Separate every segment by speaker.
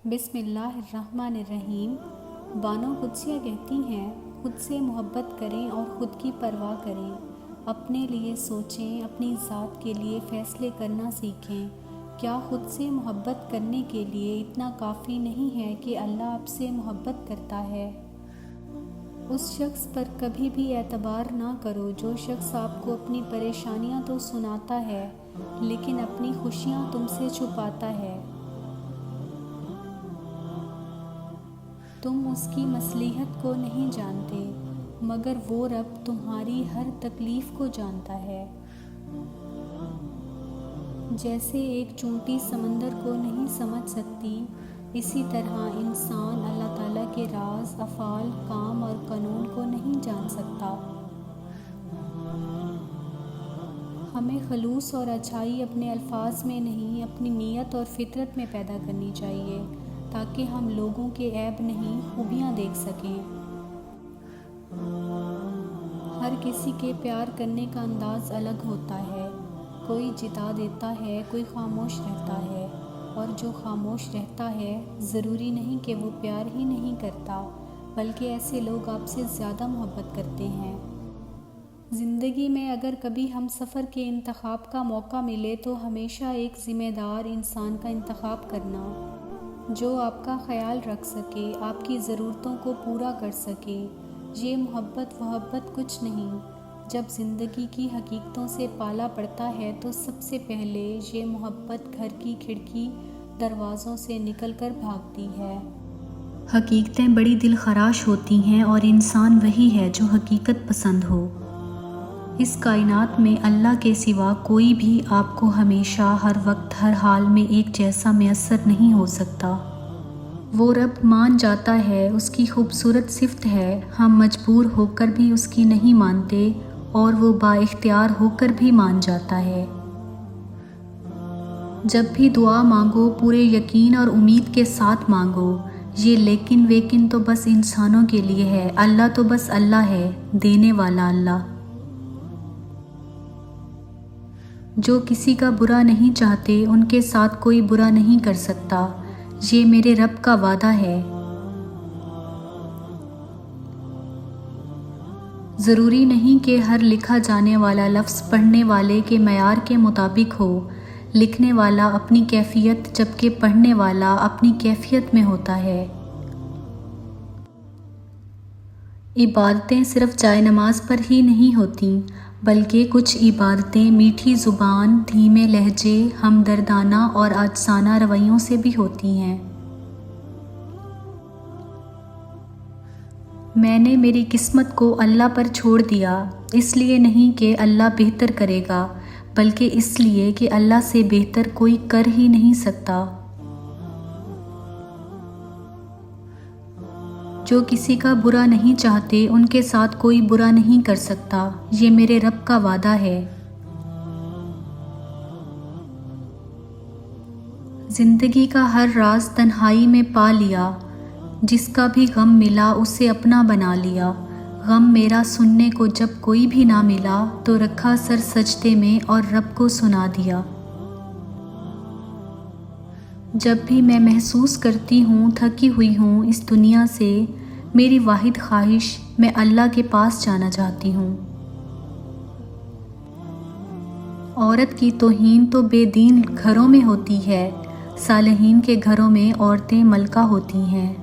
Speaker 1: بسم اللہ الرحمن الرحیم۔ بانو قدسیہ کہتی ہیں، خود سے محبت کریں اور خود کی پرواہ کریں، اپنے لیے سوچیں، اپنی ذات کے لیے فیصلے کرنا سیکھیں۔ کیا خود سے محبت کرنے کے لیے اتنا کافی نہیں ہے کہ اللہ آپ سے محبت کرتا ہے؟ اس شخص پر کبھی بھی اعتبار نہ کرو جو شخص آپ کو اپنی پریشانیاں تو سناتا ہے لیکن اپنی خوشیاں تم سے چھپاتا ہے۔ تم اس کی مصلحت کو نہیں جانتے مگر وہ رب تمہاری ہر تکلیف کو جانتا ہے۔ جیسے ایک چونٹی سمندر کو نہیں سمجھ سکتی، اسی طرح انسان اللہ تعالیٰ کے راز، افعال، کام اور قانون کو نہیں جان سکتا۔ ہمیں خلوص اور اچھائی اپنے الفاظ میں نہیں، اپنی نیت اور فطرت میں پیدا کرنی چاہیے تاکہ ہم لوگوں کے عیب نہیں، خوبیاں دیکھ سکیں۔ ہر کسی کے پیار کرنے کا انداز الگ ہوتا ہے، کوئی جتا دیتا ہے، کوئی خاموش رہتا ہے، اور جو خاموش رہتا ہے ضروری نہیں کہ وہ پیار ہی نہیں کرتا، بلکہ ایسے لوگ آپ سے زیادہ محبت کرتے ہیں۔ زندگی میں اگر کبھی ہم سفر کے انتخاب کا موقع ملے تو ہمیشہ ایک ذمہ دار انسان کا انتخاب کرنا، جو آپ کا خیال رکھ سکے، آپ کی ضرورتوں کو پورا کر سکے۔ یہ محبت کچھ نہیں۔ جب زندگی کی حقیقتوں سے پالا پڑتا ہے تو سب سے پہلے یہ محبت گھر کی کھڑکی دروازوں سے نکل کر بھاگتی ہے۔ حقیقتیں بڑی دل خراش ہوتی ہیں اور انسان وہی ہے جو حقیقت پسند ہو۔ اس کائنات میں اللہ کے سوا کوئی بھی آپ کو ہمیشہ، ہر وقت، ہر حال میں ایک جیسا میسر نہیں ہو سکتا۔ وہ رب مان جاتا ہے، اس کی خوبصورت صفت ہے، ہم مجبور ہو کر بھی اس کی نہیں مانتے اور وہ با اختیار ہو کر بھی مان جاتا ہے۔ جب بھی دعا مانگو پورے یقین اور امید کے ساتھ مانگو۔ یہ لیکن ویکن تو بس انسانوں کے لیے ہے، اللہ تو بس اللہ ہے، دینے والا اللہ۔ جو کسی کا برا نہیں چاہتے ان کے ساتھ کوئی برا نہیں کر سکتا، یہ میرے رب کا وعدہ ہے۔ ضروری نہیں کہ ہر لکھا جانے والا لفظ پڑھنے والے کے معیار کے مطابق ہو۔ لکھنے والا اپنی کیفیت جبکہ پڑھنے والا اپنی کیفیت میں ہوتا ہے۔ عبادتیں صرف جائے نماز پر ہی نہیں ہوتیں، بلکہ کچھ عبادتیں میٹھی زبان، دھیمے لہجے، ہمدردانہ اور عاجزانہ رویوں سے بھی ہوتی ہیں۔ میں نے میری قسمت کو اللہ پر چھوڑ دیا، اس لیے نہیں کہ اللہ بہتر کرے گا، بلکہ اس لیے کہ اللہ سے بہتر کوئی کر ہی نہیں سکتا۔ جو کسی کا برا نہیں چاہتے ان کے ساتھ کوئی برا نہیں کر سکتا، یہ میرے رب کا وعدہ ہے۔ زندگی کا ہر راز تنہائی میں پا لیا، جس کا بھی غم ملا اسے اپنا بنا لیا۔ غم میرا سننے کو جب کوئی بھی نہ ملا تو رکھا سر سجدے میں اور رب کو سنا دیا۔ جب بھی میں محسوس کرتی ہوں تھکی ہوئی ہوں اس دنیا سے، میری واحد خواہش میں اللہ کے پاس جانا چاہتی ہوں۔ عورت کی توہین تو بے دین گھروں میں ہوتی ہے، صالحین کے گھروں میں عورتیں ملکہ ہوتی ہیں۔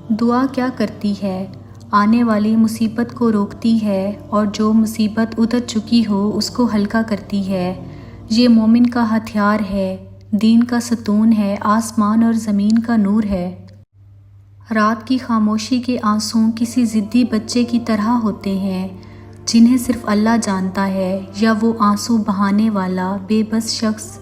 Speaker 1: دعا کیا کرتی ہے؟ آنے والی مصیبت کو روکتی ہے اور جو مصیبت اتر چکی ہو اس کو ہلکا کرتی ہے۔ یہ مومن کا ہتھیار ہے، دین کا ستون ہے، آسمان اور زمین کا نور ہے۔ رات کی خاموشی کے آنسوں کسی ضدی بچے کی طرح ہوتے ہیں جنہیں صرف اللہ جانتا ہے، یا وہ آنسو بہانے والا بے بس شخص